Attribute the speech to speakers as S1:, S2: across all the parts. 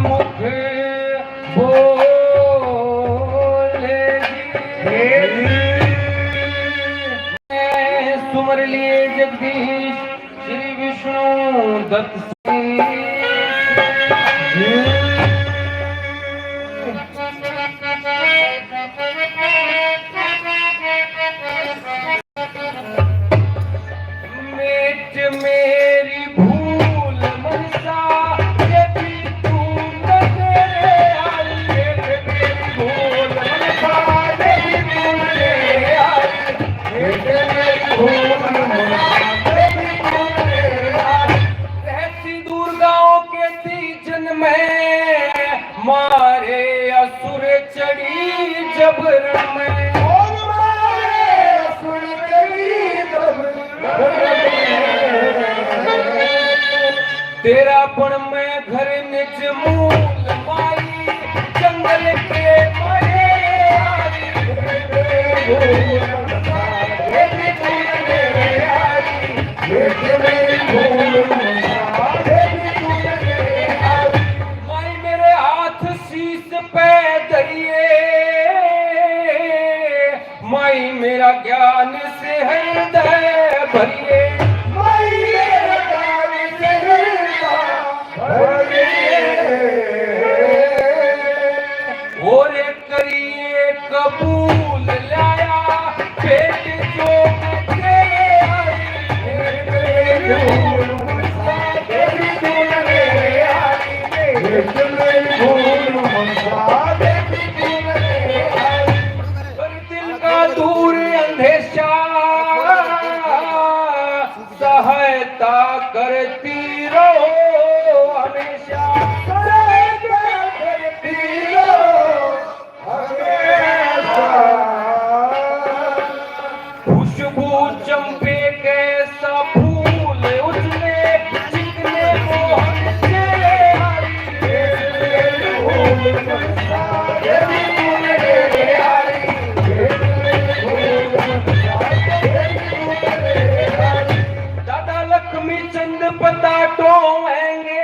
S1: मुख बोले सुमर लिए जगदीश श्री विष्णु दत्त मेट मेरी भूल मनसा ये भी तू नजरे आई मेट मेरी भूल मनसा ये भी तू नजरे आई मेट मेरी भूल मनसा ये भी तू नजरे आई रहती दूर गाँव के तीजन में मारे असुर चढ़ी जबरन में तेरा पण मैं घर निज मूल माई जंगल के मारे आई माई मेरे हाथ शीश पे धरिए माई मेरा ज्ञान से हृदय भरिए और करिए कबूल लाया पेट जो दिल का दूर अंधेशा सहायता करती रहो हमेशा करती रहो खुशबू चंपे कैसा फूल उसने चिकने मोहन से दादा लक्ष्मी चंद पता टोएंगे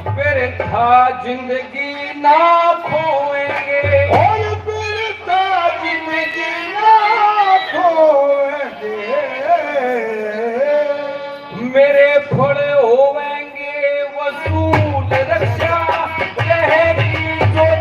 S1: फिर था जिंदगी ना खोएंगे और फिर था जिंदगी ना खोएंगे मेरे फल होवेंगे वसूल रक्षा रहेगी जो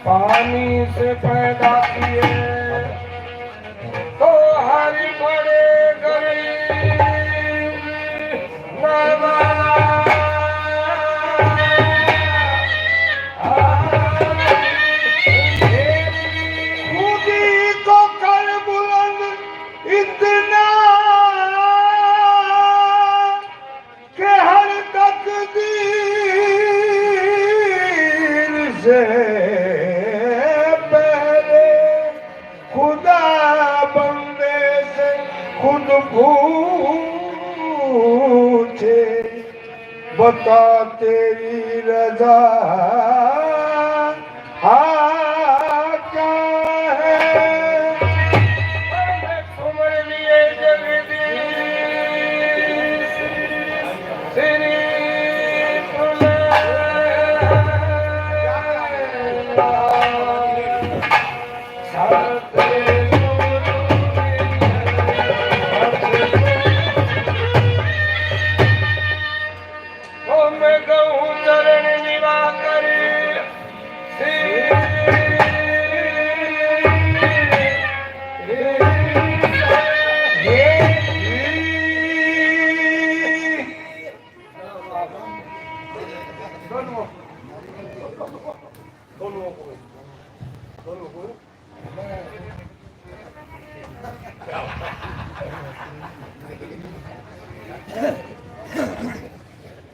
S1: पानी से पैदा किए तो हरी पड़े गरीब खुदी को कर बुलंद इतना के हर तकदीर से खुद पूछे बता तेरी रजा क्या है सुमर लिए जगदीश श्री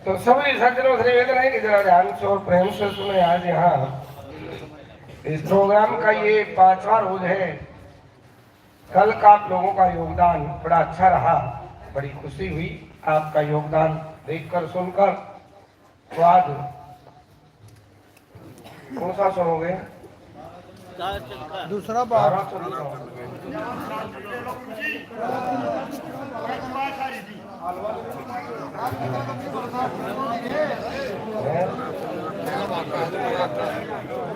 S1: तो सभी सज्जनों से निवेदन है कि जरा ध्यान से और प्रेम से सुने। आज यहाँ इस प्रोग्राम का ये 5वां रोज है। कल का आप लोगों का योगदान बड़ा अच्छा रहा, बड़ी खुशी हुई आपका योगदान देखकर सुनकर। तो आज कौन सा सुनोगे?
S2: दूसरा बार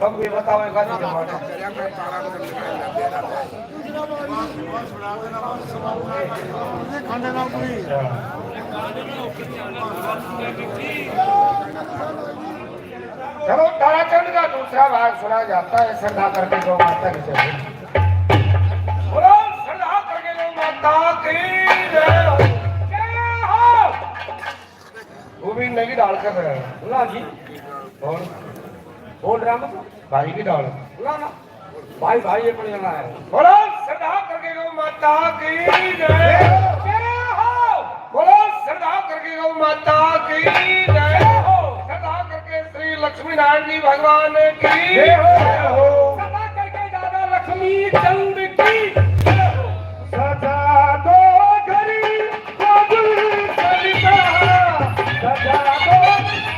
S1: तब ये बताओ एक आदमी जमाना चलो ताराचंद का दूसरा भाग सुना जाता है। श्रद्धा करके गौ माता की जय बोलो, श्रद्धा करके गौ माता की जय हो। वो भी नगी डाल कर रहे हैं बोला जी। बोल रहा हूँ भाई की डाल बोला ना भाई भाई ये पड़ जाना है। बोलो श्रद्धा करके गौ माता की जय हो। बोलो श्रद्धा करके गौ माता की जय हो। श्रद्धा करके श्री लक्ष्मी नारायण जी भगवान की जय हो। श्रद्धा करके दादा लक्ष्मी चंद की जय हो। सजा दो घड़ी को दिल सरिता, सजा दो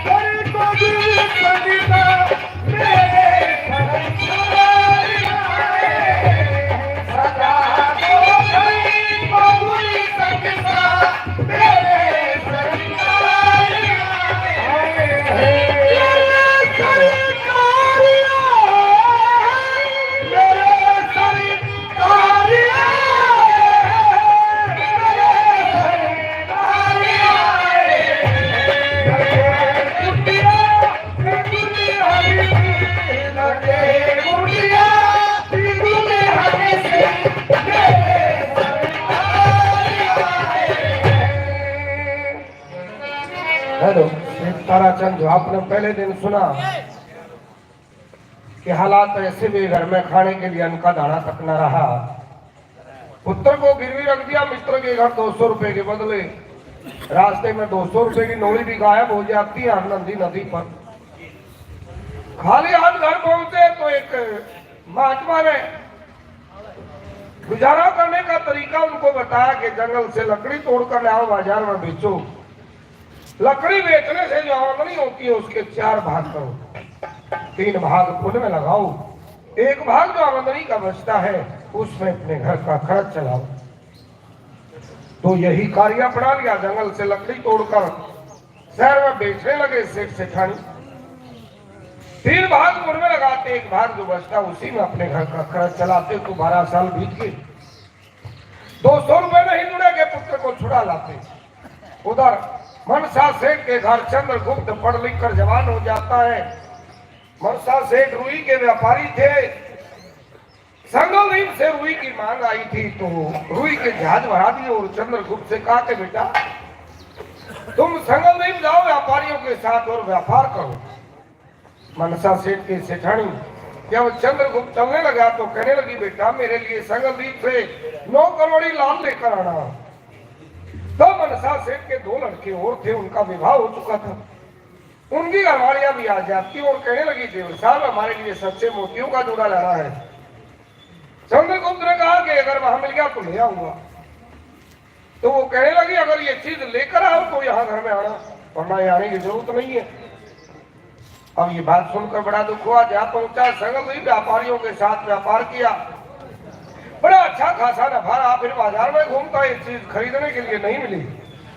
S1: घड़ी को दिल सरिता, मेरे सजा दो घड़ी को दिल सरिता, मेरे हेलो ताराचंद, जो आपने पहले दिन सुना कि हालात ऐसे भी घर में खाने के लिए अन्न का दाना तक न रहा। पुत्र को गिरवी रख दिया, मित्र के घर 200 रुपए के बदले रास्ते में 200 रुपए की नोड़ी भी गायब हो जाती है नंदी नदी पर। खाली हाथ घर पहुंचे तो एक महात्मा ने गुजारा करने का तरीका उनको बताया कि जंगल से लकड़ी तोड़कर लाओ, बाजार में बेचो। लकड़ी बेचने से जो आमदनी होती है उसके 4 भाग करो, 3 भाग पुण्य में लगाओ, 1 भाग जो आमदनी का बचता है उसमें अपने घर का खर्च चलाओ। तो यही कार्य अपना लिया। जंगल से लकड़ी तोड़कर शहर में बेचने लगे सेठ सेठानी। 3 भाग पुण्य में लगाते, 1 भाग जो बचता उसी में अपने घर का खर्च चलाते। तो 12 साल बीत गए, 200 रुपए नहीं जुड़े के पुत्र को छुड़ा लाते। उधर मनसा सेठ के घर चंद्रगुप्त पढ़ लिख कर जवान हो जाता है। मनसा सेठ रुई के व्यापारी थे। संगमदीप से रुई की मांग आई थी तो रुई के जहाज भरा दिए और चंद्रगुप्त से कहा कि बेटा तुम संगमदीप जाओ, व्यापारियों के साथ और व्यापार करो। मनसा सेठ की सेठानी जब चंद्रगुप्त चलने लगा तो कहने लगी, बेटा मेरे लिए संगमदीप से 9 करोड़ी लाल लेकर आना। तो मनसा सेठ के 2 लड़के और थे, उनका विवाह हो चुका था। उनकी घरवालियां भी आ जाती और कहने लगी, देव साहब हमारे लिए सच्चे मोतियों का जोड़ा लाना है। चंद्रगुप्त ने कहा कि अगर वहां मिल गया तो ले आऊंगा। तो वो कहने लगी, अगर ये चीज लेकर आओ तो यहाँ घर में आना, वरना आने की जरूरत नहीं है। अब ये बात सुनकर बड़ा दुख हुआ। जहाँ पहुंचा संगमदीप व्यापारियों के साथ व्यापार किया, बड़ा अच्छा खासा नफा रहा। फिर बाजार में घूमता ये चीज खरीदने के लिए नहीं मिली,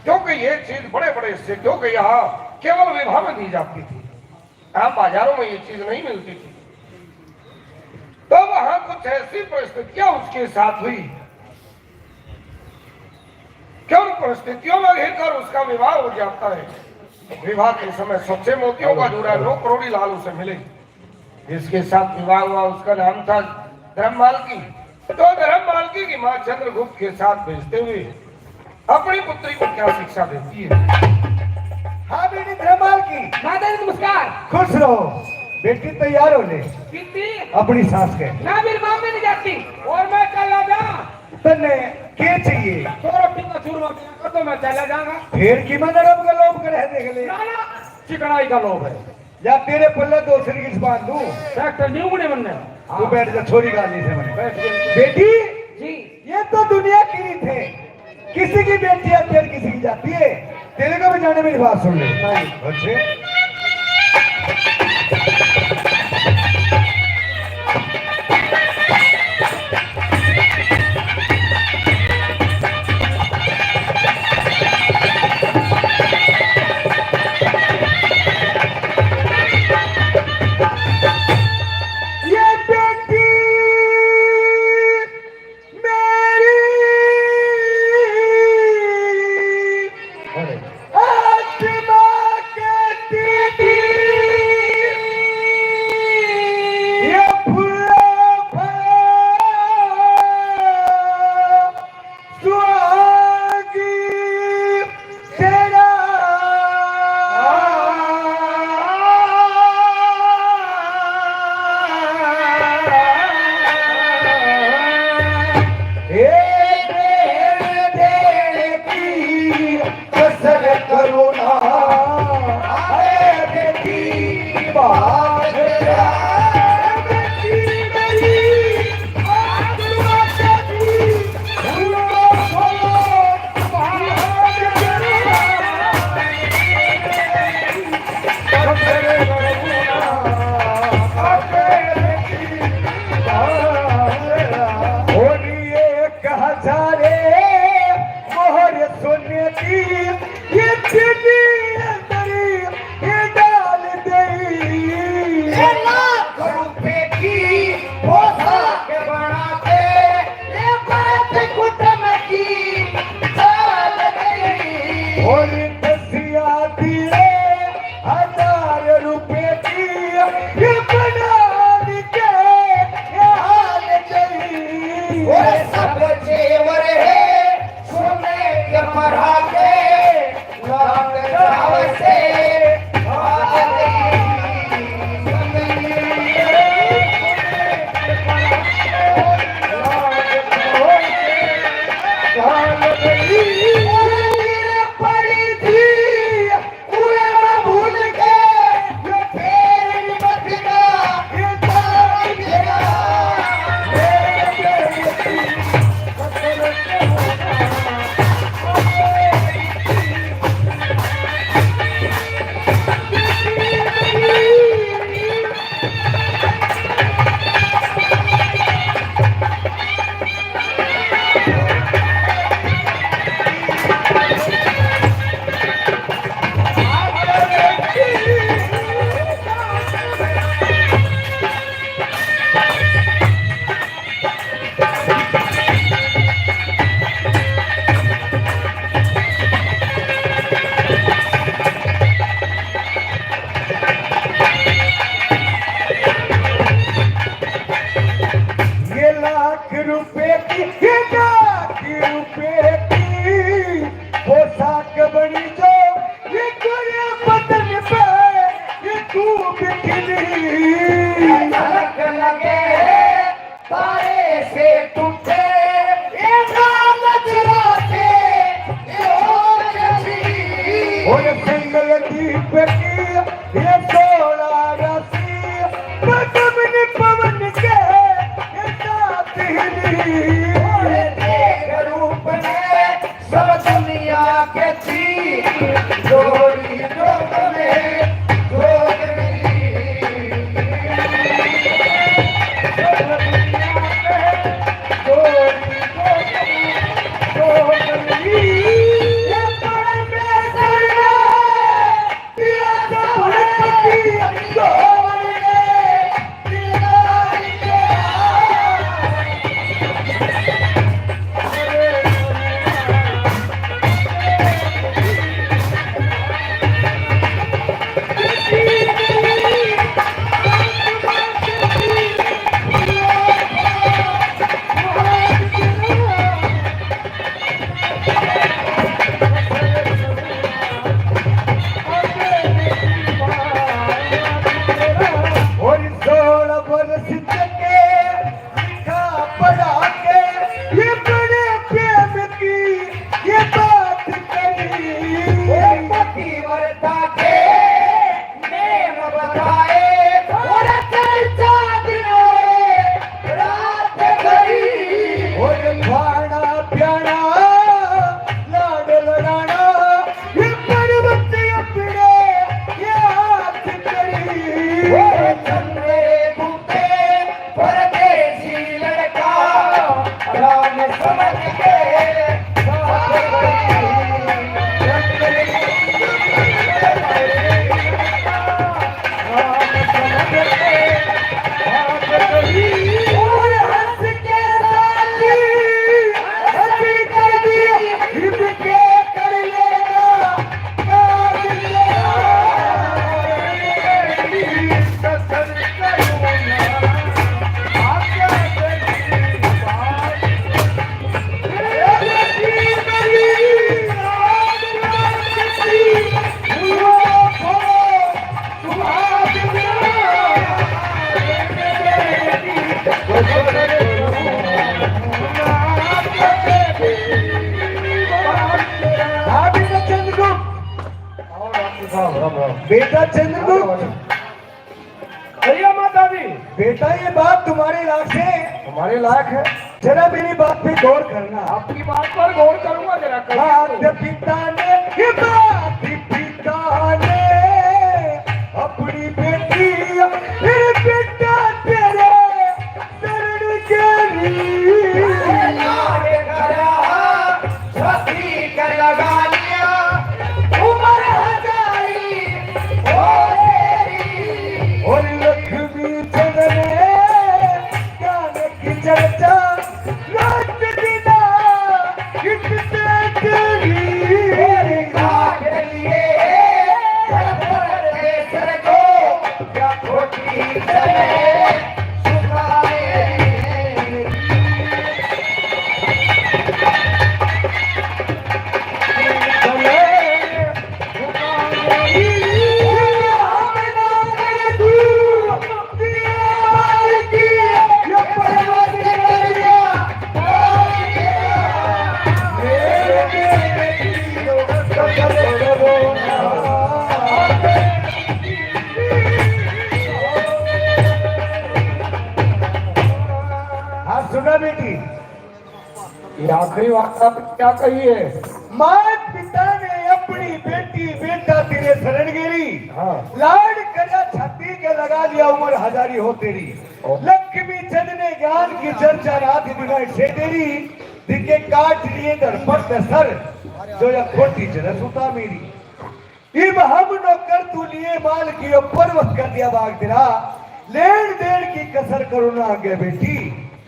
S1: क्योंकि ये चीज बड़े बड़े सेठों के यहाँ केवल विवाह में दी जाती थी, यहाँ बाजारों में ये चीज नहीं मिलती थी। तो वहां कुछ ऐसी परिस्थितियां उसके साथ हुई कि उन परिस्थितियों में घिरकर उसका विवाह हो जाता है। विवाह के समय सच्चे मोतियों का जोड़ा 9 करोड़ी लाल उसे मिले। जिसके साथ विवाह हुआ उसका नाम था धर्ममालकी। तो धर्ममालकी की मां चंद्रगुप्त के साथ भेजते हुए अपनी पुत्री को क्या शिक्षा देती है?
S2: हाँ बेटी धर्ममालकी,
S3: माता जी नमस्कार।
S2: खुश रहो बेटी, तैयार हो ले
S3: कितनी
S2: अपनी सास के।
S3: ना मेरी माँ में नहीं जाती और मैं चल रहा था।
S2: तने के चाहिए
S1: तो रोटी का चूरमा कर दो, मैं चला जाऊंगा।
S2: फिर की मन रब का लोभ करे देख ले
S1: ना ना, चिकनाई का लोभ है।
S2: या तेरे पल्ले दूसरी की बांध दूं
S1: डॉक्टर न्यू बने बनने।
S2: तू बैठ जा, छोरी गाली से मैंने
S1: बैठ गए।
S2: बेटी
S1: जी
S2: ये तो दुनिया की रीत है, किसी की बेटी आती है किसी की जाती है। तेरे को भी जाने मेरी बात सुन ले। अच्छे ये बेटी मेरी आत्मा कहती थी ये फूलों सुहागी तेरा कसर करो ना बेटी बात बेटी मेरी आत्मा कहती फूलों मोहर सोने की ये चिड़ी अंदरी ये डाल दे लाख रुपए की पोशाक बनाते ये बात कुटम की डाल गई और दसिया दिए 1000 रुपए की ये बना के ये हाल गई वो सब जेवर है सोने के पराठे लाल चाव से भाग पड़ी थी भूल के ये फेर मत गया ये तार गया ये लाख रुपए की ये लाख रुपए की पोशाक बनी जो ये गोरे बदन पे ये तू बिखरी झलक लगे तारे से टूटे ये लालच राते ये हो चली और सिंगल दीप की ये सोला रसी पदम ने पवन के रूप में सब दुनिया के थी जोड़ी जोग में जोग
S1: राम राम राम।
S2: बेटा चंद्रगुप्त,
S1: भैया माता दी
S2: बेटा ये बात तुम्हारे लायक है,
S1: हमारे लायक है।
S2: जरा मेरी बात पे गौर करना।
S1: आपकी बात पर गौर करूंगा जरा
S2: माता पिता ने अपनी बेटी फिर बेटा तेरे शरण के लिए छाती कर लगा लिया उम्र हजारी और लक्ष्मी चंद्र ने ज्ञान की चर्चा रात दिना कितने तेरी के लिए सर को क्या खोटी चले सुखाए सुना बेटी,
S1: ये आखिरी बात आप क्या कही है?
S2: मात पिता ने अपनी बेटी बेटा तेरे शरण गिरी,
S1: हाँ।
S2: लाड करा छाती के लगा लिया उम्र हजारी हो तेरी। लक्ष्मी चंद ने ज्ञान की चर्चा रात दिन से तेरी दिखे काट लिए दर्पण में सर जो या खोटी जरा सुता मेरी इब हम नौकर तू लिए माल की ऊपर वक्त कर दिया भाग तेरा लेन देन की कसर करो ना आगे बेटी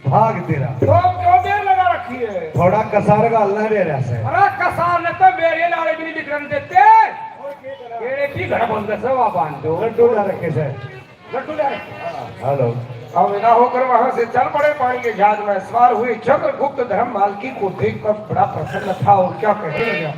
S2: भाग तेरा।
S1: तो अब क्यों देर लगा रखी है?
S2: थोड़ा कसार का अल्लाह रे रहा से
S1: अरे कसार ने तो मेरे लाड़े भी नहीं दिखने देते। ये की घर बंद से वा बांध दो।
S2: लड्डू ला रखे से
S1: लड्डू ले।
S2: हेलो
S1: अब विदा होकर वहां से चल पड़े पानी के जहाज में सवार हुए। चंद्रगुप्त धर्म मालकी को देखकर बड़ा प्रसन्न था और क्या कहने लगा।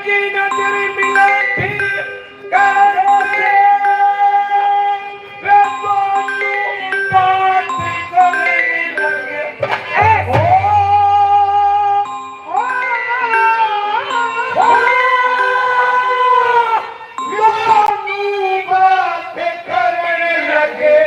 S1: की नजर मिले थी कैसे वे दोनों बात करने लगे दोनों बात करने लगे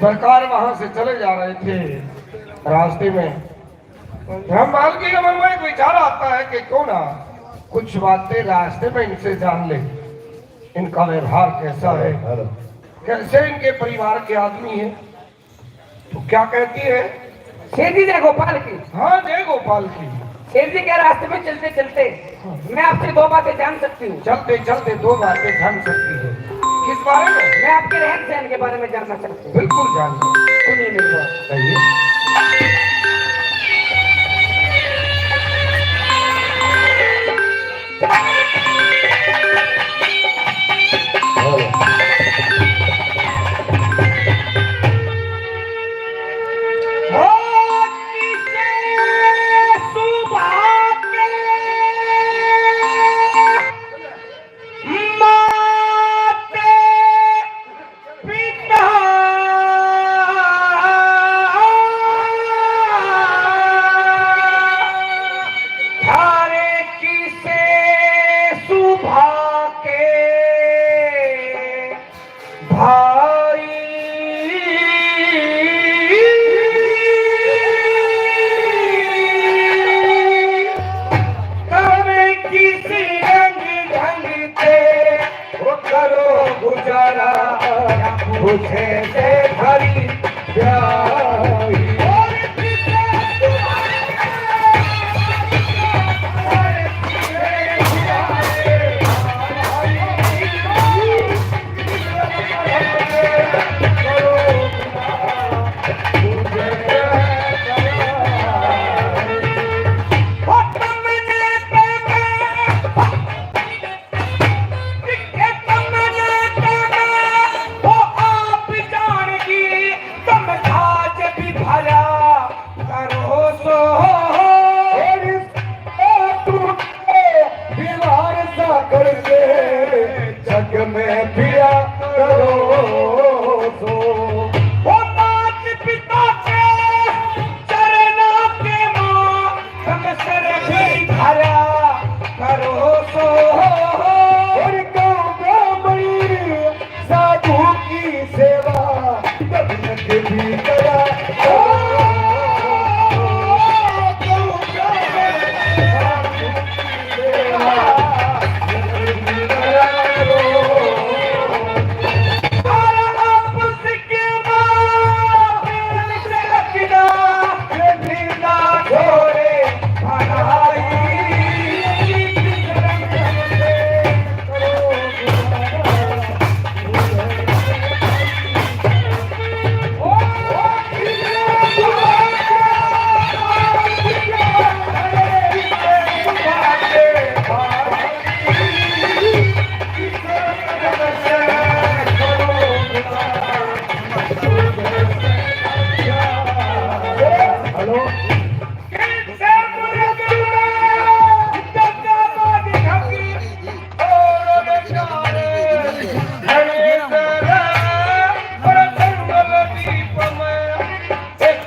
S1: प्रकार वहां से चले जा रहे थे। रास्ते में ब्रह्मांड के मन में एक विचार आता है कि क्यों ना कुछ बातें रास्ते में इनसे जान ले, इनका व्यवहार कैसा है, कैसे इनके परिवार के आदमी है। तो क्या कहती है
S3: सेठ जी जय गोपाल की।
S1: हाँ जय गोपाल की।
S3: सेठ जी के रास्ते में चलते चलते मैं आपसे दो बातें जान सकती हूँ।
S1: चलते चलते दो बातें जान सकती है। किस बारे में?
S3: मैं आपके रहन सहन के बारे में जानना चाहती हूँ।
S1: बिल्कुल जान
S3: सुनिए मेरी बात।
S1: सही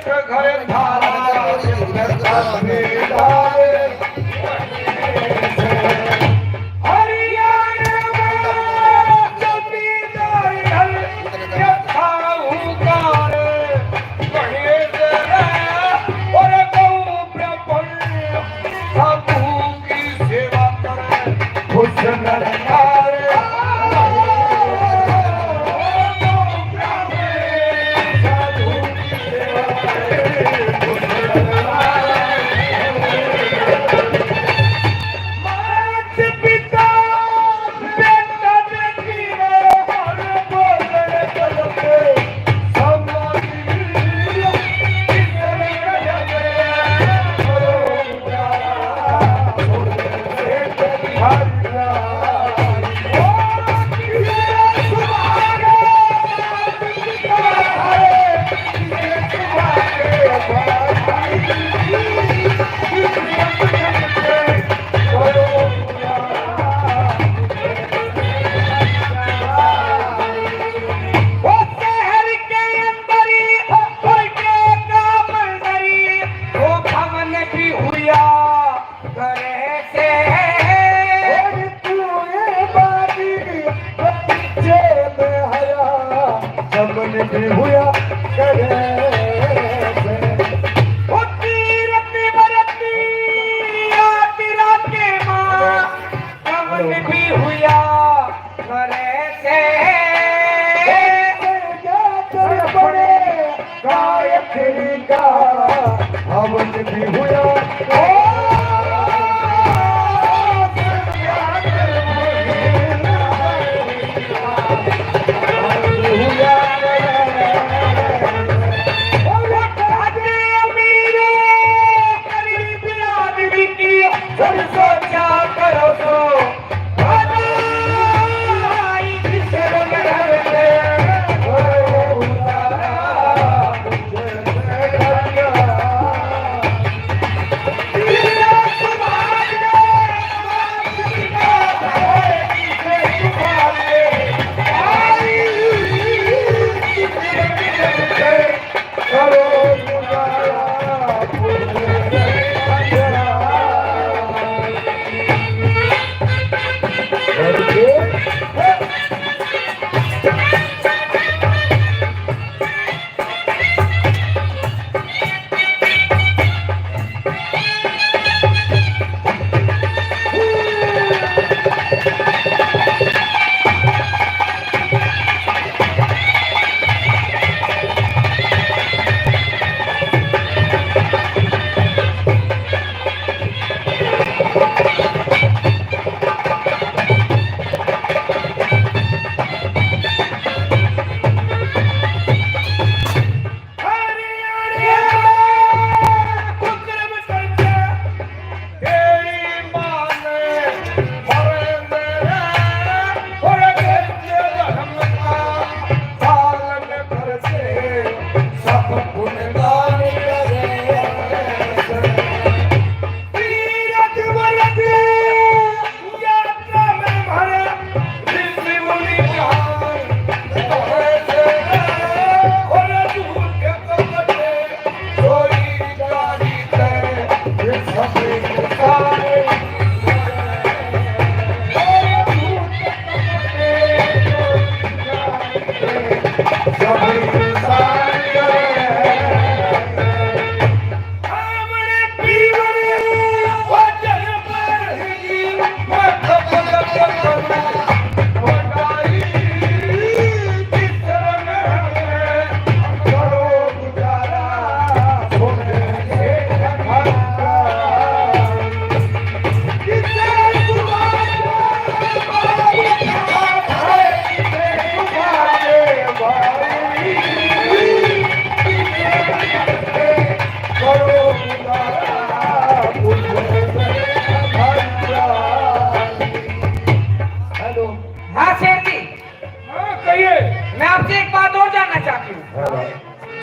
S1: बैठ घर धारा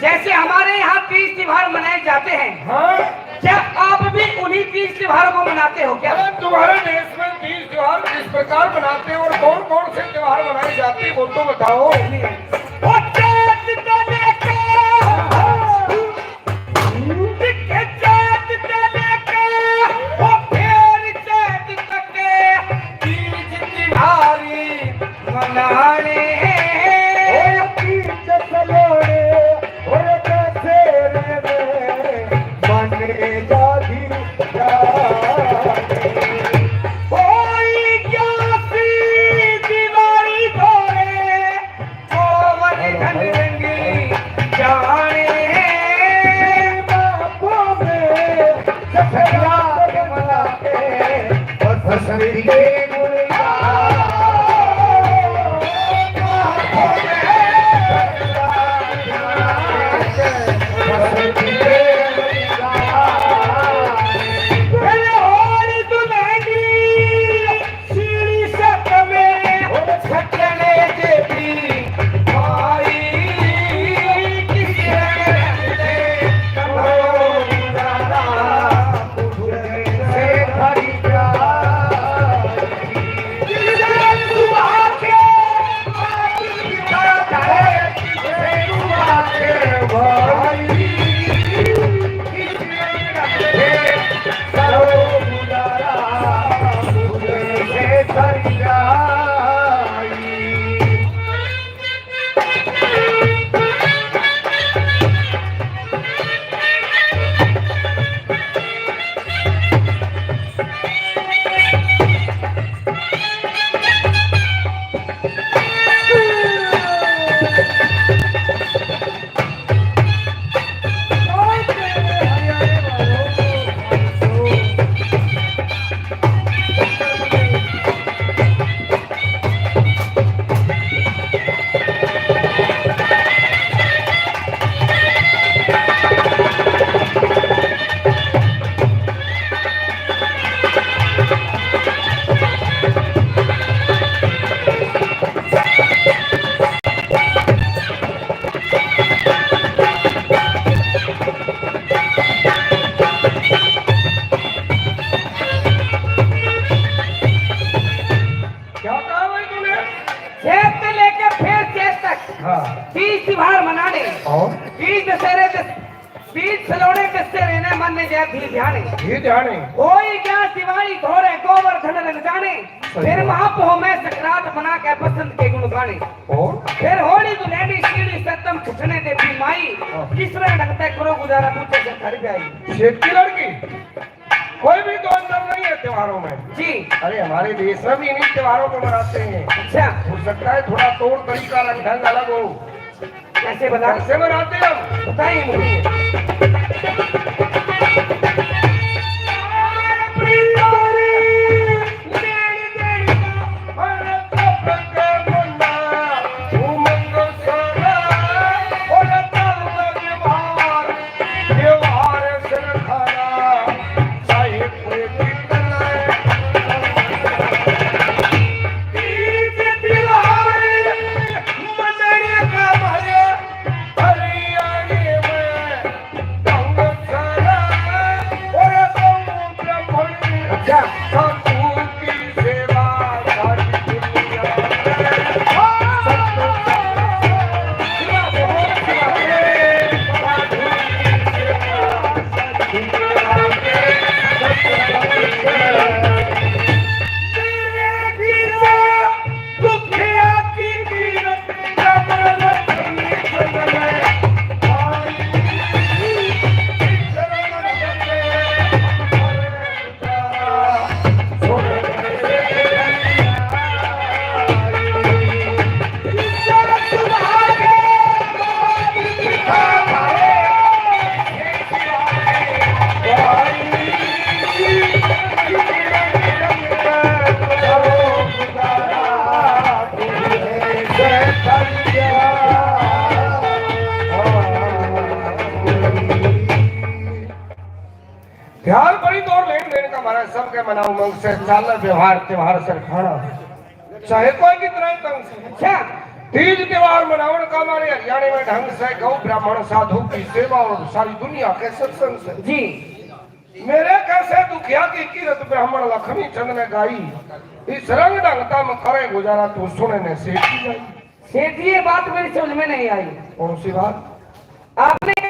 S3: जैसे हमारे यहाँ तीज त्योहार मनाए जाते हैं,
S1: हाँ?
S3: क्या आप भी उन्हीं तीज त्योहारों को मनाते हो क्या?
S1: अरे तुम्हारे देश में तीज त्योहार किस प्रकार मनाते हैं और कौन कौन से त्योहार मनाए जाते हैं वो तो बताओ।
S2: जागे जागी कोई क्या सी दीवारी तोड़े
S3: कोमल धन रंगी जाने
S2: बापों में सफेदा कमला के और फसली के
S3: बीच त्योहार मनाने बीच दशहरे बीच सलोने कस्ते रहने मन में जय भी ध्याने कोई क्या दिवाली थोड़े गोवर्धन रंग जाने फिर महापो में सकरात मना के बसंत के गुण गाने फिर होली दुल्हनी सीढ़ी सतम खिचने दे भी माई किसरे ढंगते करो गुजारा पूछे से घर गई
S1: शेठ की लड़की कोई भी तो अंतर नहीं है त्योहारों में
S3: जी।
S1: अरे हमारे देश में भी इन्हीं त्योहारों को मनाते हैं।
S3: अच्छा,
S1: हो सकता है थोड़ा तौर तरीका रंग ढंग अलग हो।
S3: कैसे बता
S1: कैसे मनाते हैं हम
S3: बताइए मुझे।
S1: ध्यान बड़ी दौर लेन देन का हमारा सबके मना उमंग से चाल व्यवहार त्योहार से खाना चाहे कोई कितना ही तंग से।
S3: अच्छा,
S1: तीज त्योहार मनावन का हमारे हरियाणा में ढंग से गौ ब्राह्मण साधु की सेवा और सारी दुनिया के सत्संग से
S3: जी।
S1: मेरे कैसे दुखिया की कीरत ब्राह्मण लक्ष्मी चंद ने गाई इस रंग ढंगता में करे गुजारा तू सुने ने सेठी जाई।
S3: सेठी ये बात मेरी समझ में नहीं आई।
S1: कौन सी बात?
S3: आपने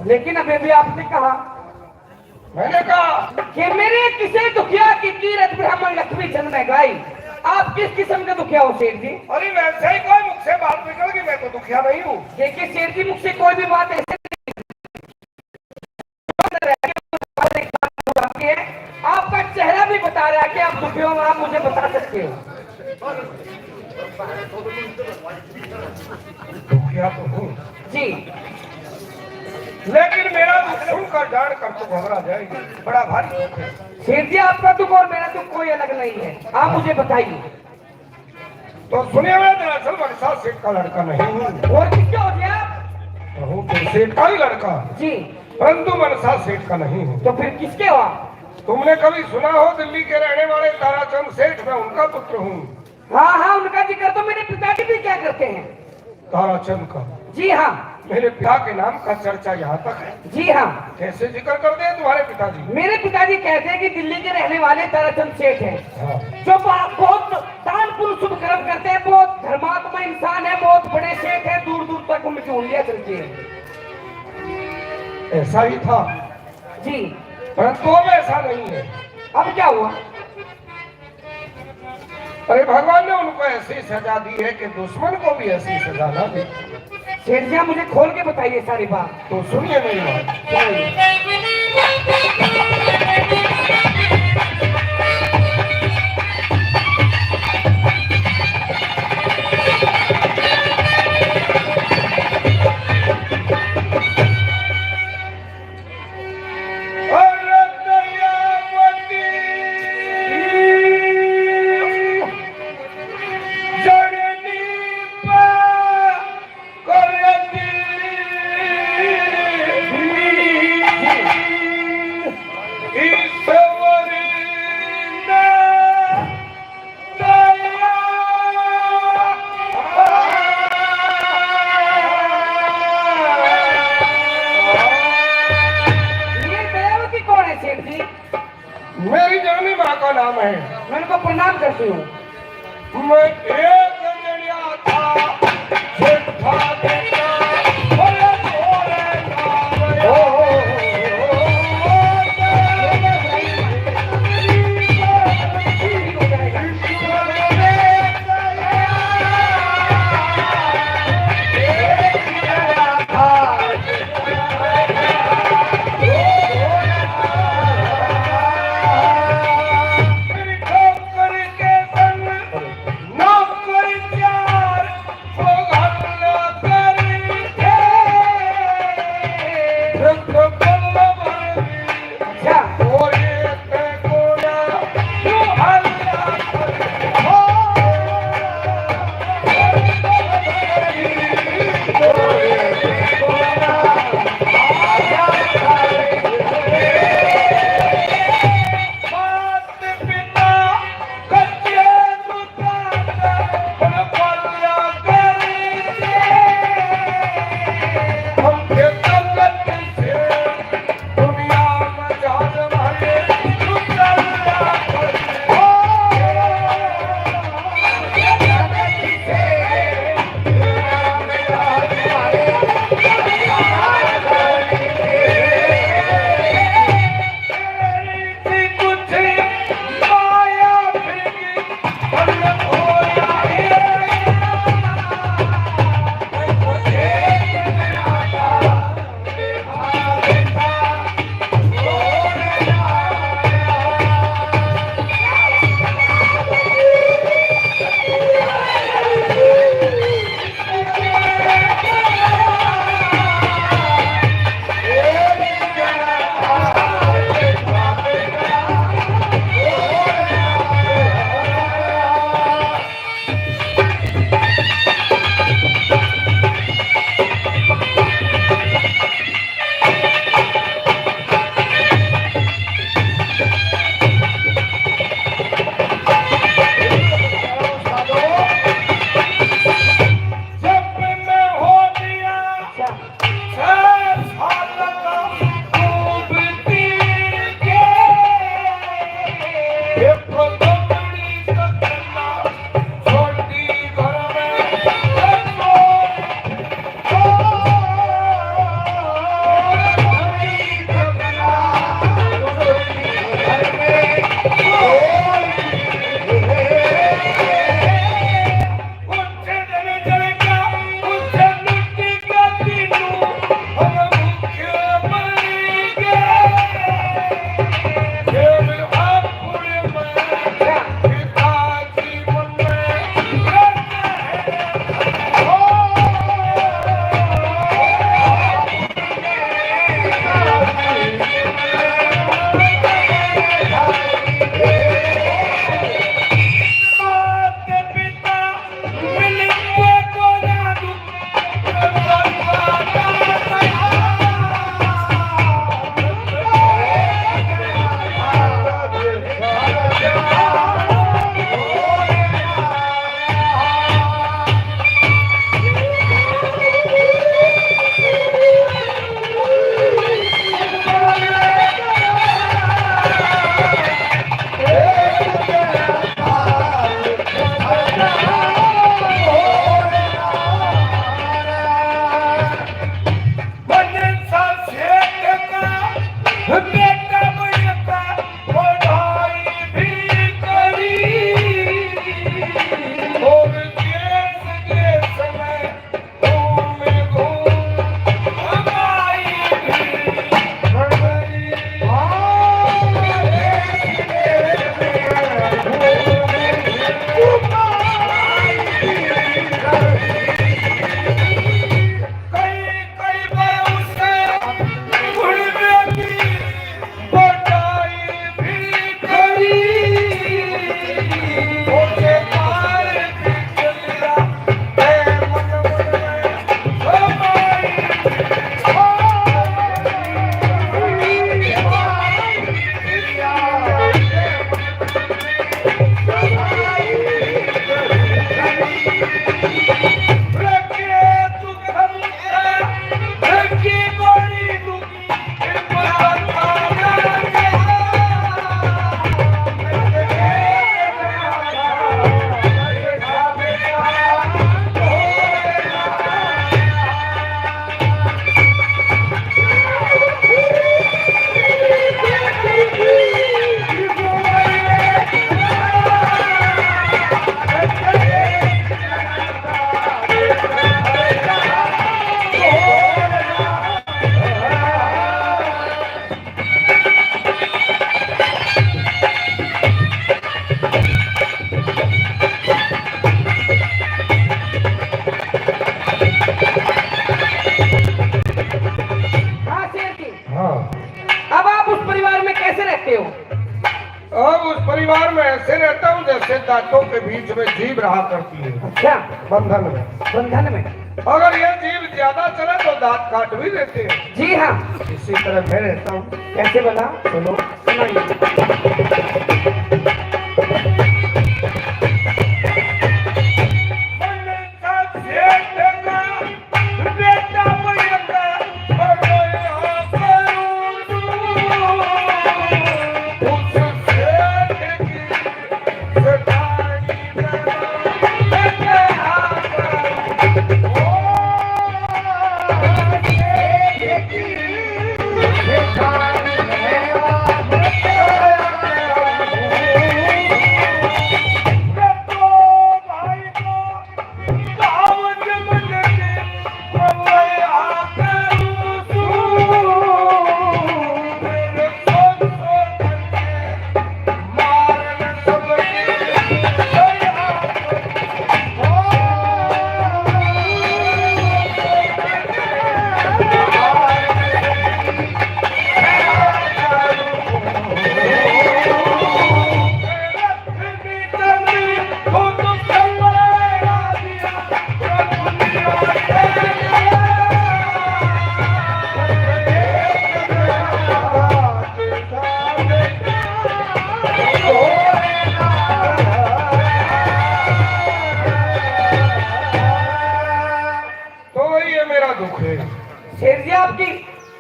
S3: लेकिन अभी भी आपने कहा,
S1: मैंने कहा
S3: कि मेरे किसे दुखिया की कीरत ब्राह्मण लक्ष्मी चंद ने गाई। आप किस किस्म के कितना दुखिया हो सेठ जी?
S1: अरे वैसे ही कोई मुख से बात निकल गई, मैं तो दुखिया नहीं हूँ।
S3: देखिए सेठ जी, मुझ से कोई भी बात ऐसे नहीं है। आपका चेहरा भी बता रहा है कि आप दुखी हो, आप मुझे बता सकते हो।
S1: दुखिया तो हूँ
S3: जी,
S1: लेकिन मेरा दुख सुनकर जान कर तो घबरा जाएगी, बड़ा भारी दुख है।
S3: सेठ जी आपका दुख और मेरा दुख कोई अलग नहीं है, आप मुझे बताइए।
S1: तो सुनिए, मैं दरअसल मनसा सेठ का लड़का नहीं हूँ।
S3: और किसके हो गया आप?
S1: हूँ तो सेठ का ही लड़का,
S3: जी,
S1: परंतु मनसा सेठ का नहीं हूँ।
S3: तो फिर किसके हो आप?
S1: तुमने कभी सुना हो दिल्ली के रहने वाले ताराचंद सेठ, मैं उनका पुत्र हूँ।
S3: हाँ हाँ, उनका जिक्र तो मेरे पिताजी भी क्या करते हैं।
S1: ताराचंद का?
S3: जी हाँ।
S1: मेरे पिता के नाम का चर्चा यहाँ तक है।
S3: जी हाँ।
S1: कैसे जिक्र करते हैं तुम्हारे पिताजी?
S3: मेरे पिताजी कहते हैं कि दिल्ली के रहने वाले ताराचंद सेठ हैं,
S1: हाँ।
S3: जो बहुत दान पुण्य शुभ कर्म करते हैं, बहुत धर्मात्मा इंसान है, बहुत बड़े सेठ है, दूर दूर तक उनकी उंगलियां चलती है।
S1: ऐसा ही था,
S3: जी,
S1: परंतु अब ऐसा नहीं है।
S3: अब क्या हुआ?
S1: अरे भगवान ने उनको ऐसी सजा दी है कि दुश्मन को भी ऐसी सजा ना दे।
S3: सेठ जी, आप मुझे खोल के बताइए सारी बात।
S1: तो सुनिए मेरी बात। मेरी जननी माँ का नाम है।
S3: मैं उनको प्रणाम करती हूँ।
S1: मैं एक जनिया था, सेठ था बेटा, भोले भोले नाम हो। नौकरी दांतों के बीच में जीभ रहा करती है
S3: अच्छा,
S1: बंधन में।
S3: बंधन में।
S1: अगर ये जीभ ज्यादा चले तो दांत काट भी देते हैं।
S3: जी हाँ।
S1: इसी तरह मैं रहता हूँ।
S3: कैसे बना?
S1: सुनो,
S3: शेर जी आपकी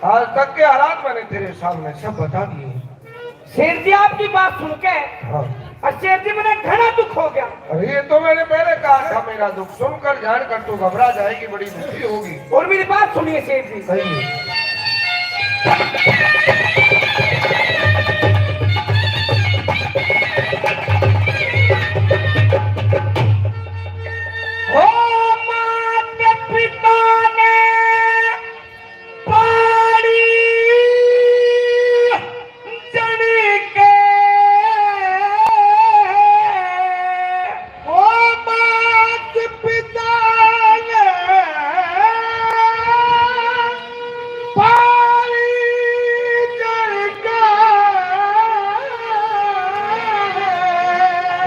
S1: आज तक के हालात मैंने तेरे सामने सब बता दिए।
S3: शेर जी आपकी बात सुन के
S1: हाँ।
S3: और शेर जी मैंने घना दुख हो गया।
S1: अरे ये तो मैंने पहले कहा था, मेरा दुख सुनकर जानकर तू घबरा जाएगी, बड़ी दुखी होगी।
S3: और मेरी बात सुनिए शेर जी।
S1: सही
S3: हो माते पिता ने पाड़ी जड़ी के, हो माते पिता ने पाड़ी जड़ी के,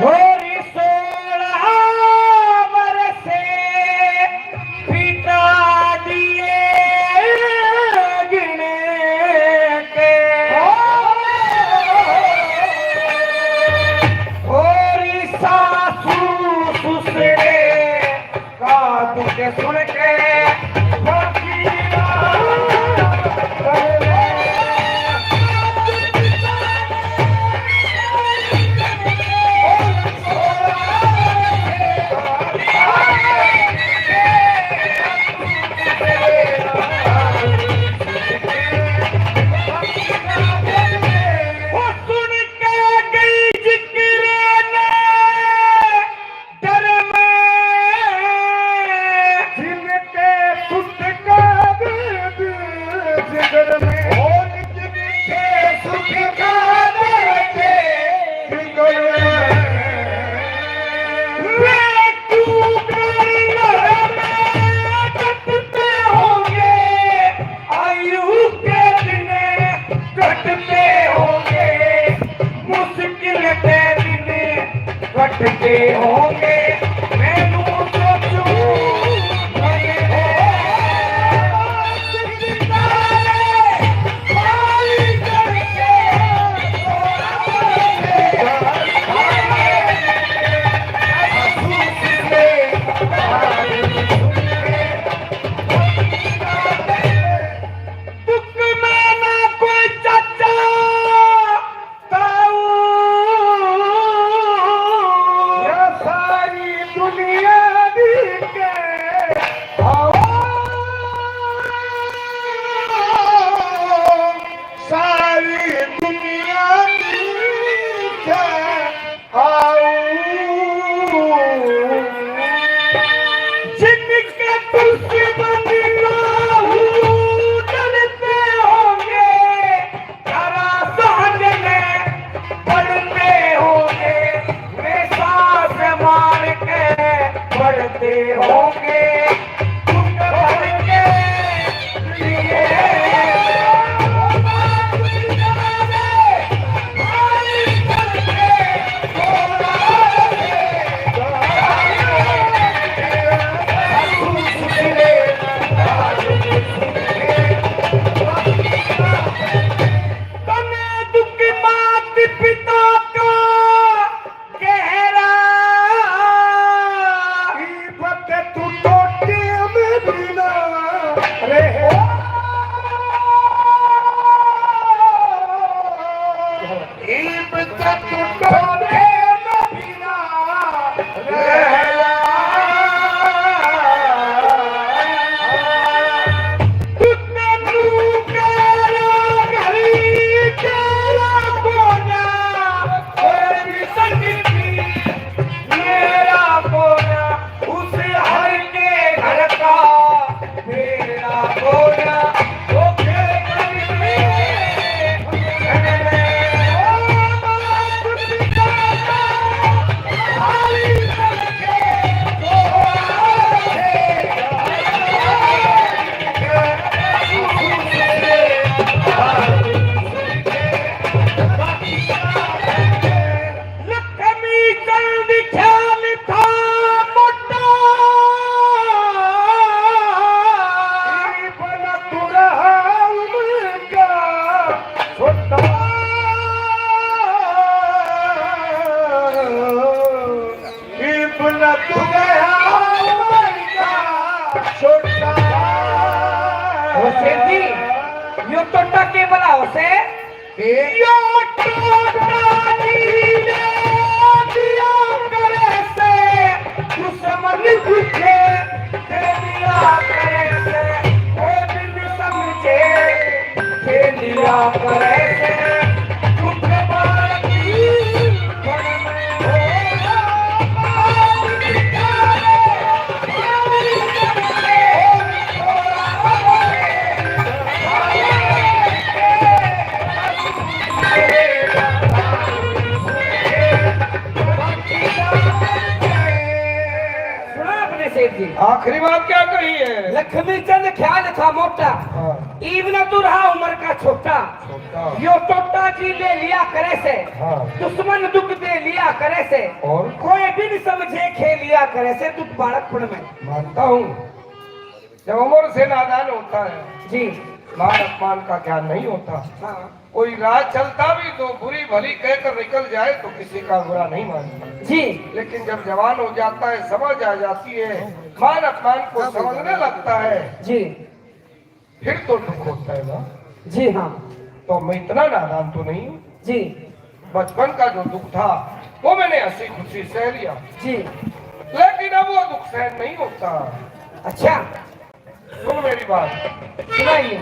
S3: होरी सोलह बरसे पिता दिए गिने के, होरी सासू ससुरे का दुख सुन के कटते होंगे। मैनू सोचूं मने माली करके दुख में ना कोई चाचा ताऊ, या सारी दुनिया दी के आओ, सारी दुनिया दी के आओ, जिनके दुश्मन डरते होंगे, जरा सामने पड़ते होंगे, वे सांस मार के पड़ते होंगे, दुख भर के लिए माली करके यो टोटा के बोला उसे यो टोटा नीले दिया करे से दुश्मन पूछे दिया करे से ओ बिन समझे दिया करे से टूटे बार की
S1: आखिरी बात क्या कही है?
S3: लक्ष्मी चंद ख्याल था मोटा इवन तू रहा उम्र का छोटा यो टोटा जी ले लिया करे से दुश्मन दुख दे लिया करे से
S1: और
S3: कोई भी नहीं समझे खेल लिया करे से तू बालकपन में
S1: मानता हूँ जब उम्र से नादान होता है
S3: जी
S1: मान अपमान का ज्ञान नहीं होता।
S3: हाँ
S1: कोई राह चलता भी तो बुरी भली कहकर निकल जाए तो किसी का बुरा नहीं मानता
S3: जी,
S1: लेकिन जब जवान हो जाता है समझ आ जाती है मान अपमान को समझने लगता है
S3: जी
S1: फिर तो दुख होता है ना।
S3: जी हाँ
S1: तो मैं इतना नादान तो नहीं हूँ।
S3: जी
S1: बचपन का जो दुख था वो मैंने हंसी खुशी सह लिया
S3: जी,
S1: लेकिन अब वो दुख सहन नहीं होता।
S3: अच्छा
S1: सुन मेरी बात
S3: सुनाइए।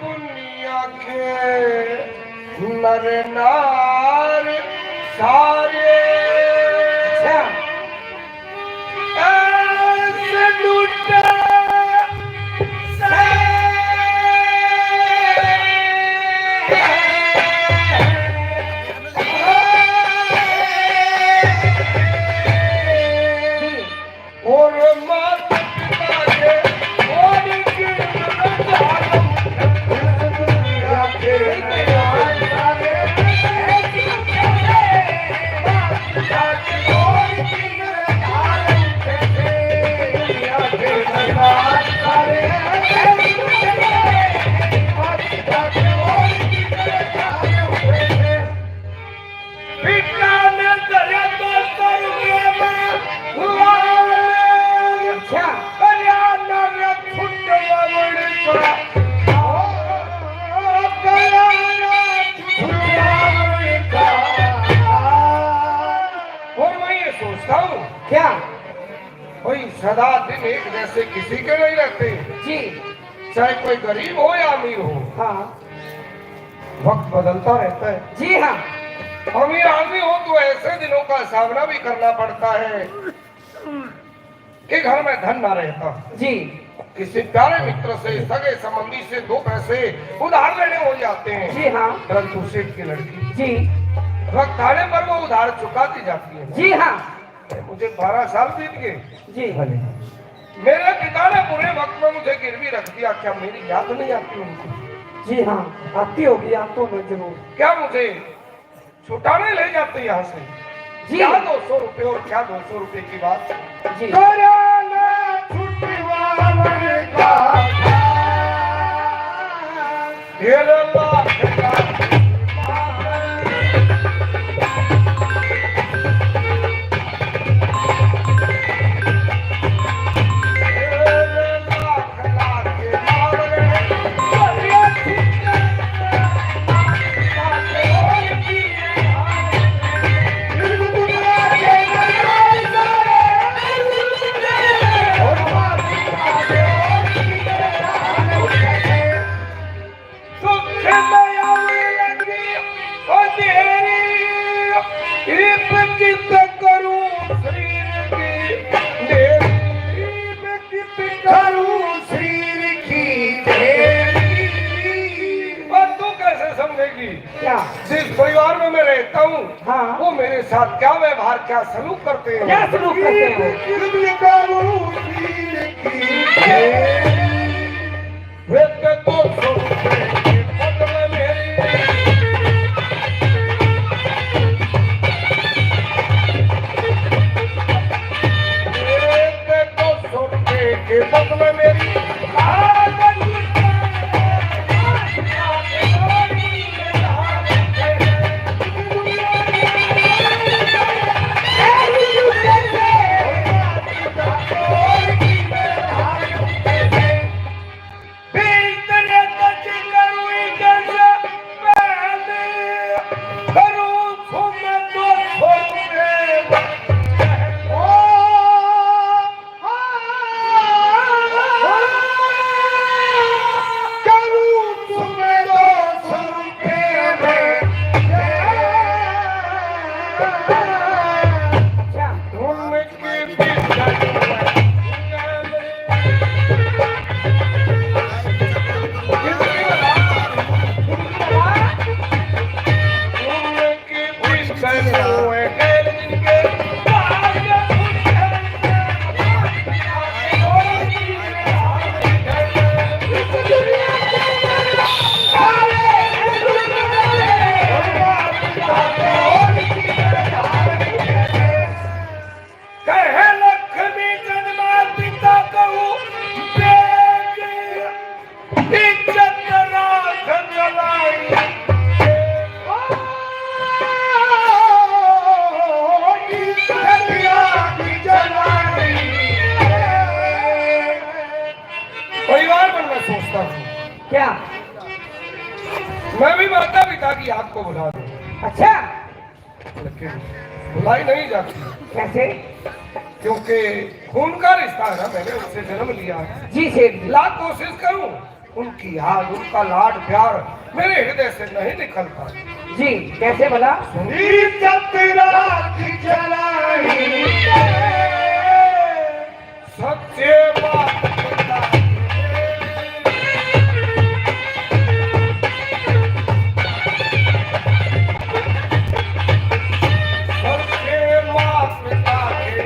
S1: दुनिया के नर नार सारे ऐसे लूटे और माता पिता के और सोचता हूँ
S3: क्या
S1: कोई सदा दिन एक जैसे किसी के नहीं रहते
S3: जी,
S1: चाहे कोई गरीब हो या अमीर हो
S3: हाँ
S1: वक्त बदलता रहता है।
S3: जी हाँ,
S1: अमीर आदमी हो तो ऐसे दिनों का सामना भी करना पड़ता है कि घर में धन ना रहता
S3: जी,
S1: किसी प्यारे मित्र से सगे संबंधी से दो पैसे उधार लेने हो जाते हैं।
S3: जी हाँ,
S1: परंतु सेठ की लड़की
S3: जी
S1: वक्त आने पर वो उधार चुकाती जाती है।
S3: जी हाँ,
S1: मुझे 12 साल बीत गए
S3: जी
S1: मेरे पिता ने बुरे वक्त में मुझे गिरवी रख दिया। क्या मेरी याद नहीं आती उनको?
S3: जी हाँ, आती होगी आपको मैं जरूर।
S1: क्या मुझे छुटाने ले जाते यहाँ से?
S3: जी
S1: क्या 200 रुपए और क्या 200 रुपए की बात
S3: जी,
S1: रहता हूँ
S3: हाँ।
S1: वो मेरे साथ क्या व्यवहार क्या सलूक करते हैं।
S3: क्या सलूक करते हैं?
S1: वे तो सुनते के बदले मेरी के बदले मेरी परिवार बनना सोचता हूँ।
S3: क्या?
S1: मैं भी माता पिता की याद को बुला दूं,
S3: अच्छा,
S1: लेकिन बुलाई नहीं जाती
S3: कैसे?
S1: क्योंकि खून का रिश्ता है ना, मैंने उससे जन्म लिया है।
S3: जी सेठ जी।
S1: लाख कोशिश करूं उनकी याद उनका लाड प्यार मेरे हृदय से नहीं निकलता।
S3: जी कैसे भला?
S1: सच्चे बात बता सच्चे बात बता के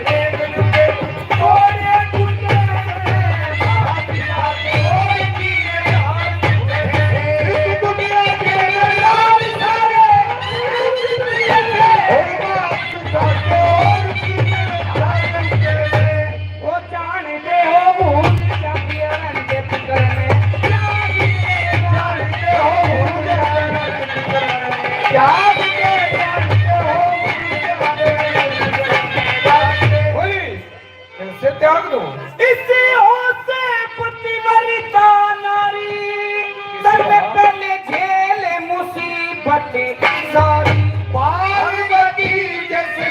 S3: वो जानते हो भूल जाती है के फिक्र में, जानते हो भूल
S1: वही कैसे त्याग दूं?
S3: इसी होते पतिव्रता नारी सर में पहले झेले मुसीबत सारी,
S1: पार्वती जैसे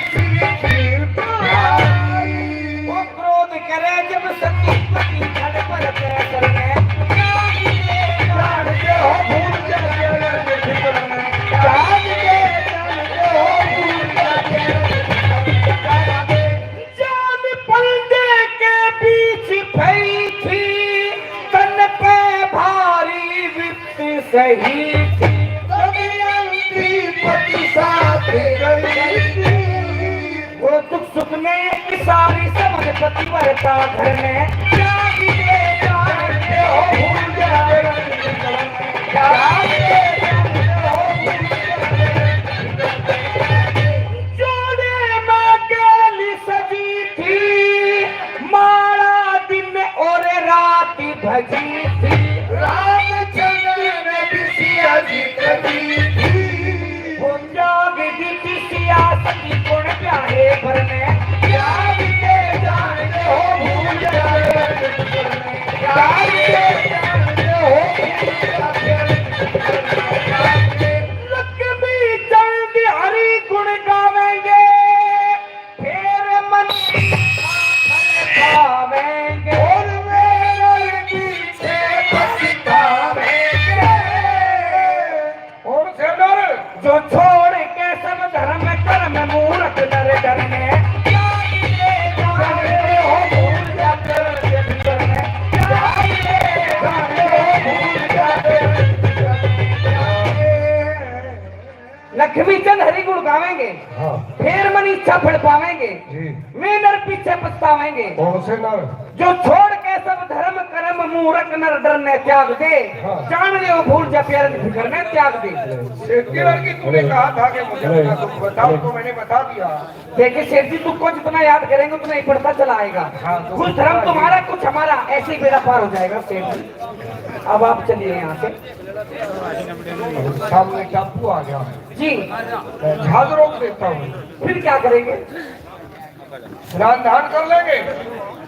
S3: वो क्रोध करे जब सती पति धड़ पर पैर में,
S1: जानते हो भूल जाते
S3: जान पर्दे के बीच भई थी, तन पे भारी विपत सही थी, वो दुख सुख में सारी समझ पतिव्रता घर में, जानते हो भूल जाते जोड़े माँ केली सजी थी, माला दिन और रात भजी थी, वो जाग दी थी सियासती गुण प्यारे भर में, जानते हो भूल लक्ष्मी चंद हरि गुण गावेंगे, फिर मन पावेंगे, और मेरे पीछे
S1: हाँ
S3: फिर मन इच्छा फल पावेंगे,
S1: जी।
S3: मैं नर पीछे पछतावेंगे।
S1: कौन से नर?
S3: जो छोड़ के सब धर्म कर्म मूर्ख नर डरने त्याग दे,
S1: हाँ।
S3: जान लियो भूल जा प्यार फिकर में त्याग दे।
S1: सेठ की लड़की तूने कहा था कि मुझे अपना दुख बताओ, तो मैंने बता दिया।
S3: देखिए सेठ जी, तुमको जितना याद करेंगे उतना ही बढ़ता चला आएगा।
S1: हाँ, तो
S3: कुछ धर्म तुम्हारा कुछ हमारा, ऐसे ही बेड़ा पार हो जाएगा सेठ जी। अब आप चलिए यहाँ से।
S1: सामने टापू आ गया
S3: जी,
S1: मैं जहाज रोक देता हूँ।
S3: फिर क्या करेंगे?
S1: स्नान ध्यान कर लेंगे,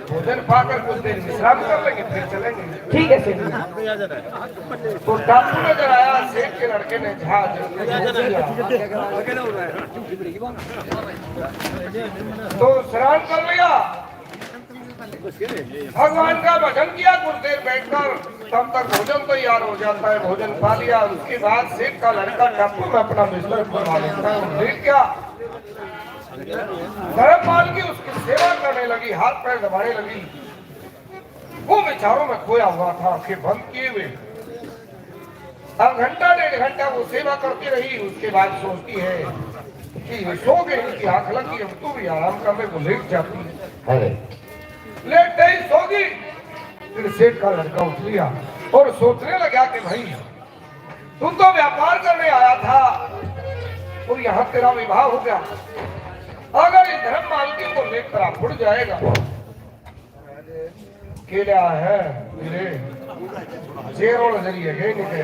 S1: भोजन पाकर कुछ देर विश्राम कर लेंगे, फिर चलेंगे।
S3: ठीक है सेठ जी।
S1: तो टापू नजर आया, सेठ के लड़के ने जहाज तो स्नान कर लिया, भगवान का भजन किया, कुछ देर बैठकर, तब तक भोजन तैयार हो जाता है। भोजन पा लिया, उसके बाद सेठ का लड़का टापू में अपना बिस्तर बनवा लेता है। लेट गया, धर्मपाल की उसकी सेवा करने लगी, हाथ पैर दबाने लगी। वो विचारों में खोया हुआ था, आंखें बंद किए हुए। अब घंटा डेढ़ घंटा वो सेवा करती रही। उसके बाद सोचती है कि सो गई, इनकी आंख लगी, अब तू भी आराम कर ले। वो लेट जाती है, लेट गई, सो गई। फिर सेठ का लड़का उठ लिया और सोचने लगा कि भाई तुम तो व्यापार करने आया था और यहाँ तेरा विवाह हो गया, अगर इस धर्म मालकी को लेकर आप उड़ जाएगा, केला है मेरे जेरों नजरिए गए निकले।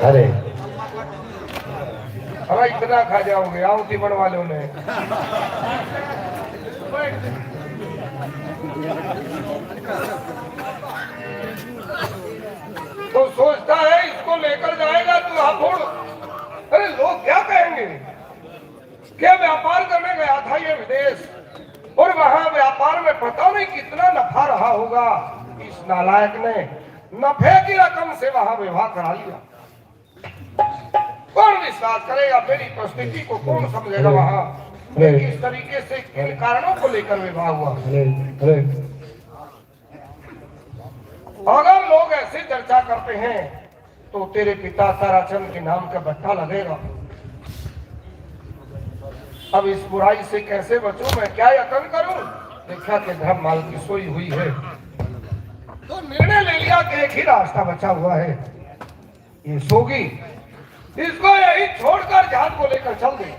S2: अरे
S1: अरे इतना खा जाओगे, आवती बन वालों ने। तो सोचता है इसको लेकर जाएगा तू हाफोड़, अरे लोग क्या कहेंगे? क्या व्यापार करने गया था ये विदेश, और वहां व्यापार में पता नहीं कितना नफा रहा होगा। इस नालायक ने नफे की रकम से वहां विवाह करा लिया। कौन विश्वास करेगा? मेरी परिस्थिति को कौन समझेगा? वहां किस तरीके से किन कारणों को लेकर विवाह हुआ। अगर लोग ऐसे चर्चा करते हैं तो तेरे पिता ताराचंद के नाम का भट्टा लगेगा। अब इस बुराई से कैसे बचूं? मैं क्या यत्न करूं? देखा कि धर्म माल की सोई हुई है, तो निर्णय ले लिया कि एक ही रास्ता बचा हुआ है, ये सोगी, इसको यही छोड़कर जहाज को लेकर चल दे।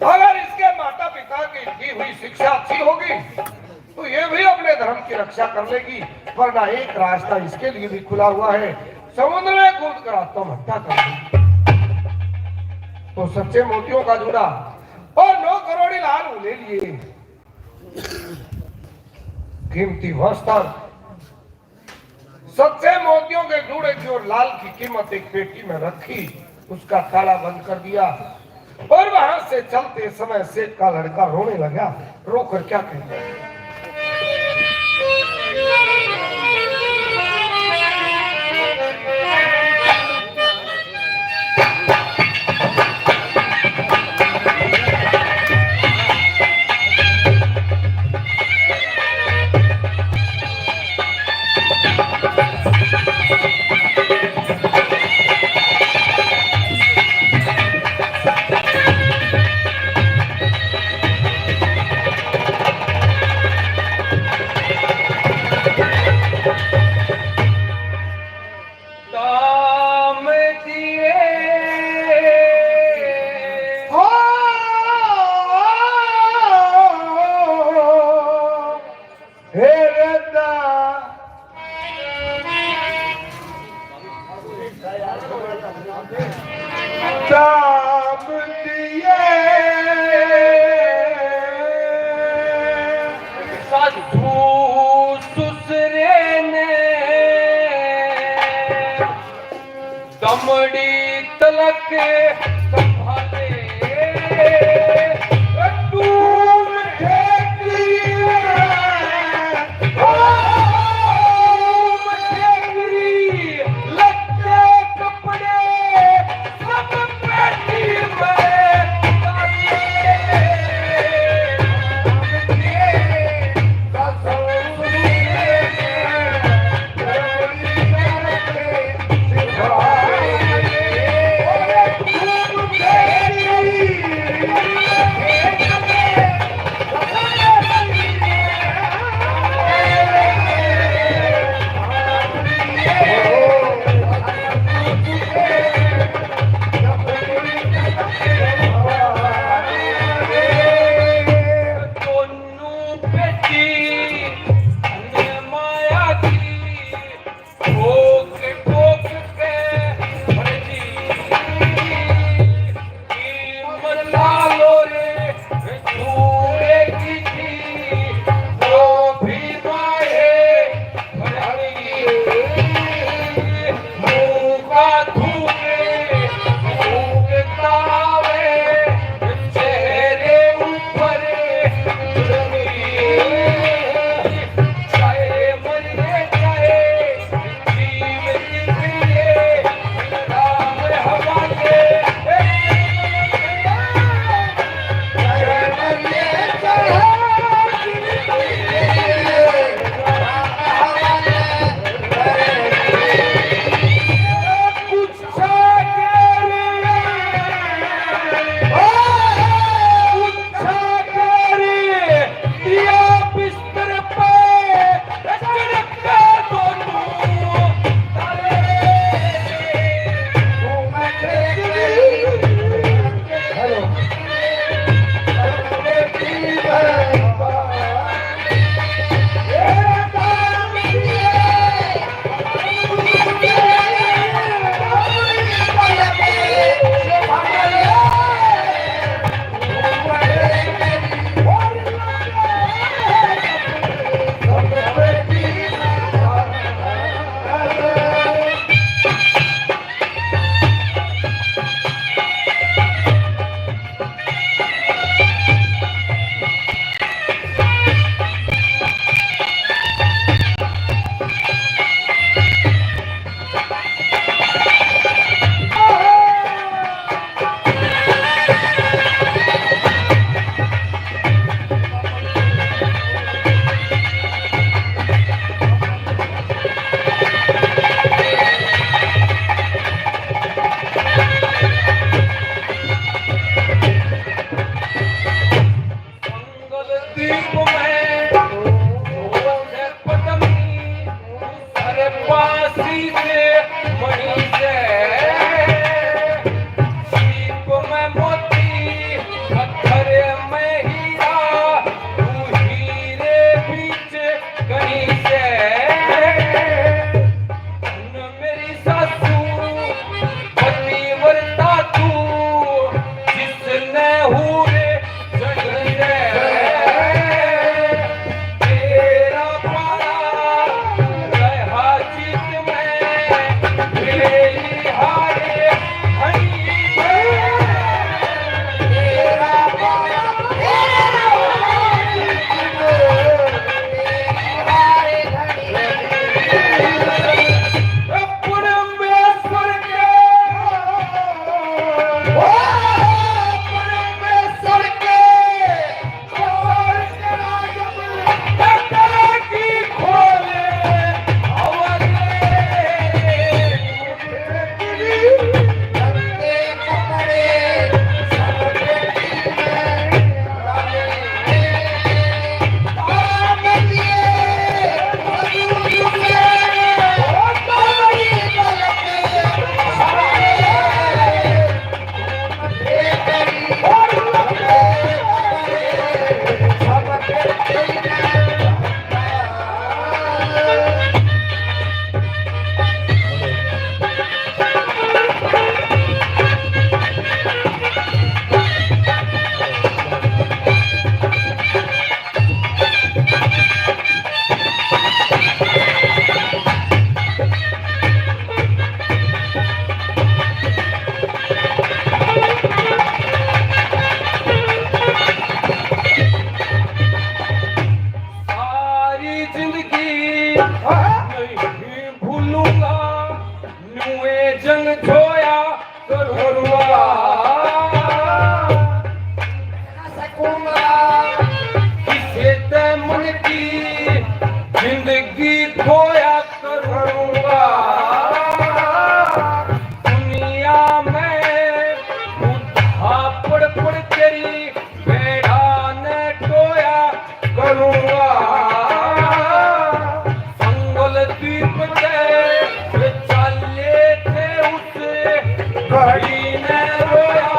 S1: अगर इसके माता पिता की दी हुई शिक्षा अच्छी होगी तो ये भी अपने धर्म की रक्षा कर लेगी, वरना एक रास्ता इसके लिए भी खुला हुआ है, समुद्र में कूद कर आत्महत्या कर दी। तो सच्चे मोतियों का जूड़ा और 9 करोड़ी लाल ले लिए, कीमती वस्त्र, सच्चे मोतियों के जूड़े की और लाल की कीमत एक पेटी में रखी, उसका ताला बंद कर दिया और वहां से चलते समय सेठ का लड़का रोने लगा। रोकर क्या कहता है?
S3: कमड़ी तलक संभाले
S1: जंग जोया करुआ किसे ते मन की जिंदगी खोया करूंगा दुनिया में पड़ पड़ तेरी बेड़ा ने टोया करूंगा संगल द्वीप पे चले थे उस घड़ी ने रोया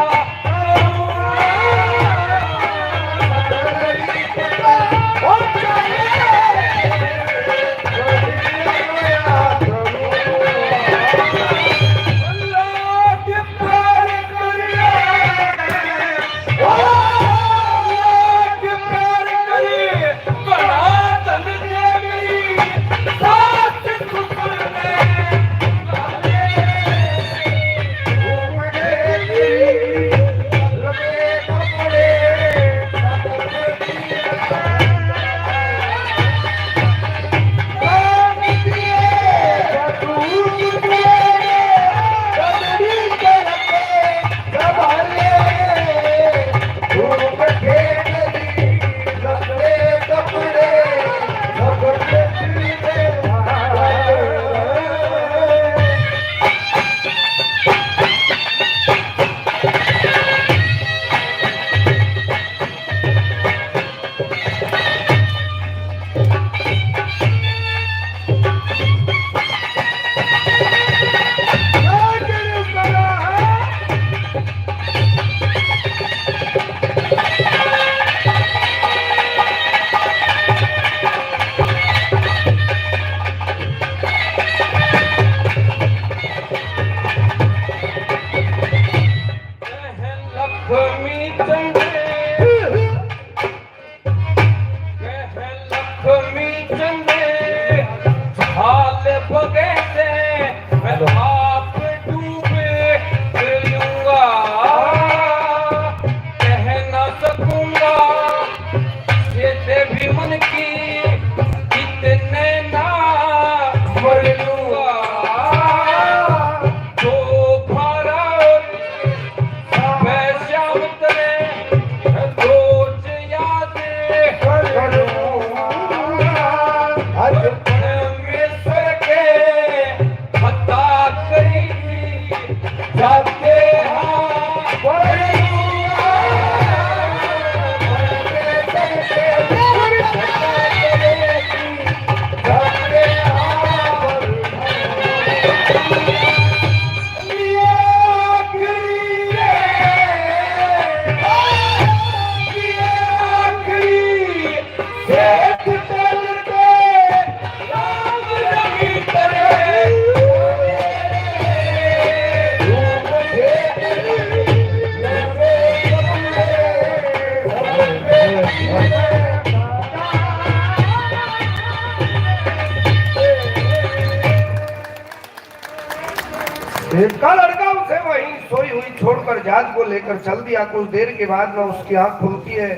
S2: का लड़का उसे वहीं सोई हुई छोड़कर जहाज को लेकर चल दिया। कुछ देर के बाद में उसकी आंख खुलती है,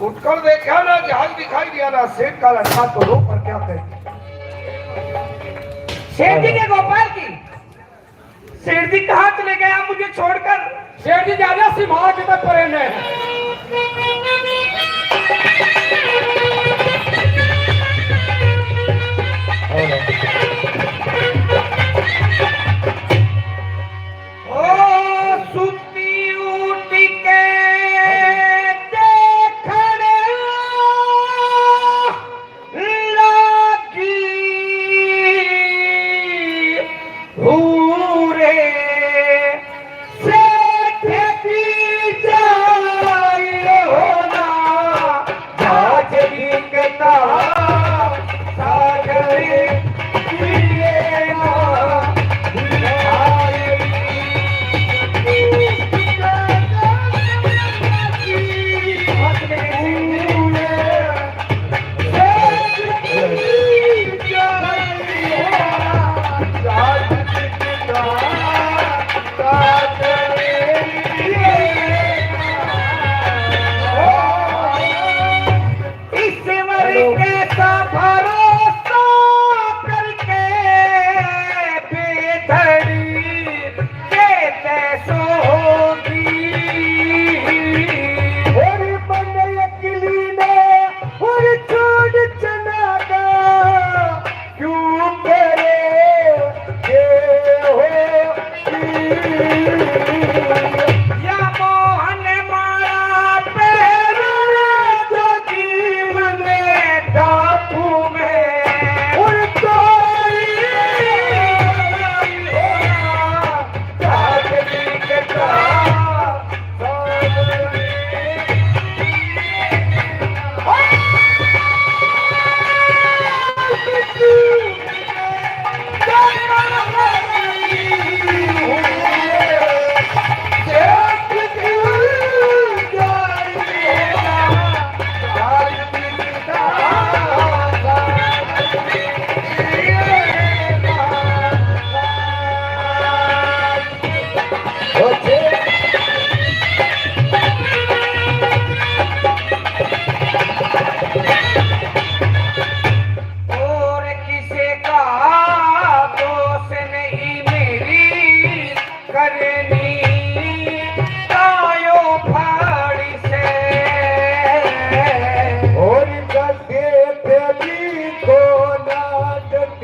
S2: उठकर देखा ना जहाज दिखाई दिया ना सेठ का लड़का, तो रो पर क्या कहती
S3: सेठ जी के गोपाल की सेठ जी कहाँ चले गए आप मुझे छोड़कर?
S1: सेठ जी ज्यादा सिम्हा के तक परे ने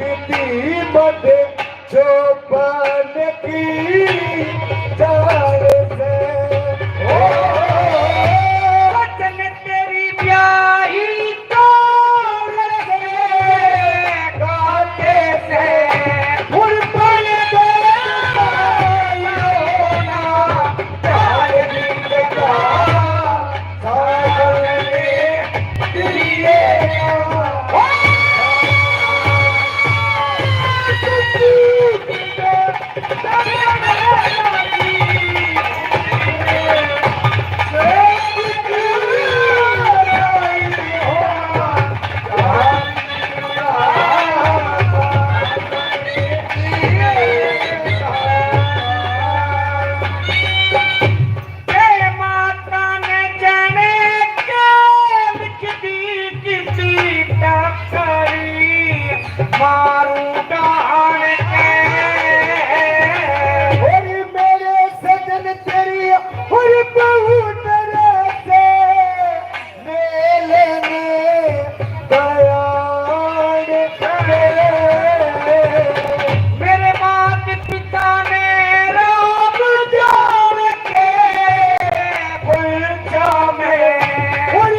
S2: बीती मत चौपन की चाल से
S3: वचन तेरी ब्याही तो गाते से
S2: उड़पन
S3: माता ने जाने क्या लिख दी किसी टकरी मारू डाल के
S2: और मेरे सजन तेरी और बहू तरह से मेले में बयान
S3: मेरे मात पिता ने राम जान के पुलचा में
S2: और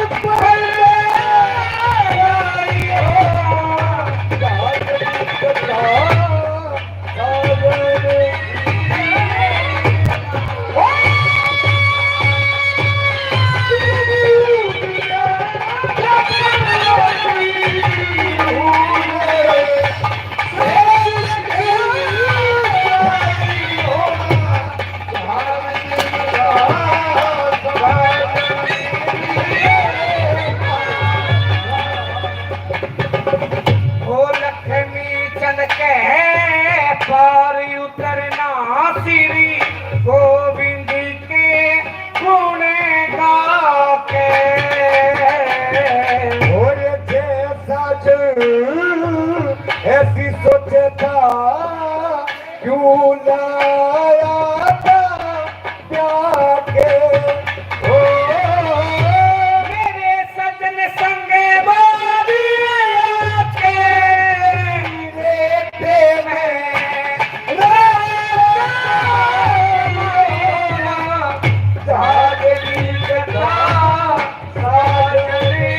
S3: ओ लक्ष्मी चंद के पार उतरना श्री गोविंद के गुण गा के
S2: और जैसा ऐसी सोचता क्यों लाया था प्यार के ओ
S3: मेरे सजन संगे बारी के रेते में
S2: जागरी कथा सागरी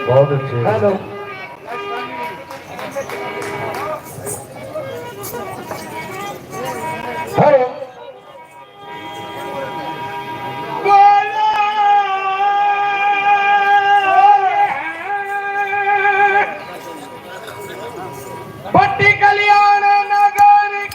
S2: बहुत अच्छे हेलो हेलो
S3: भट्टी गली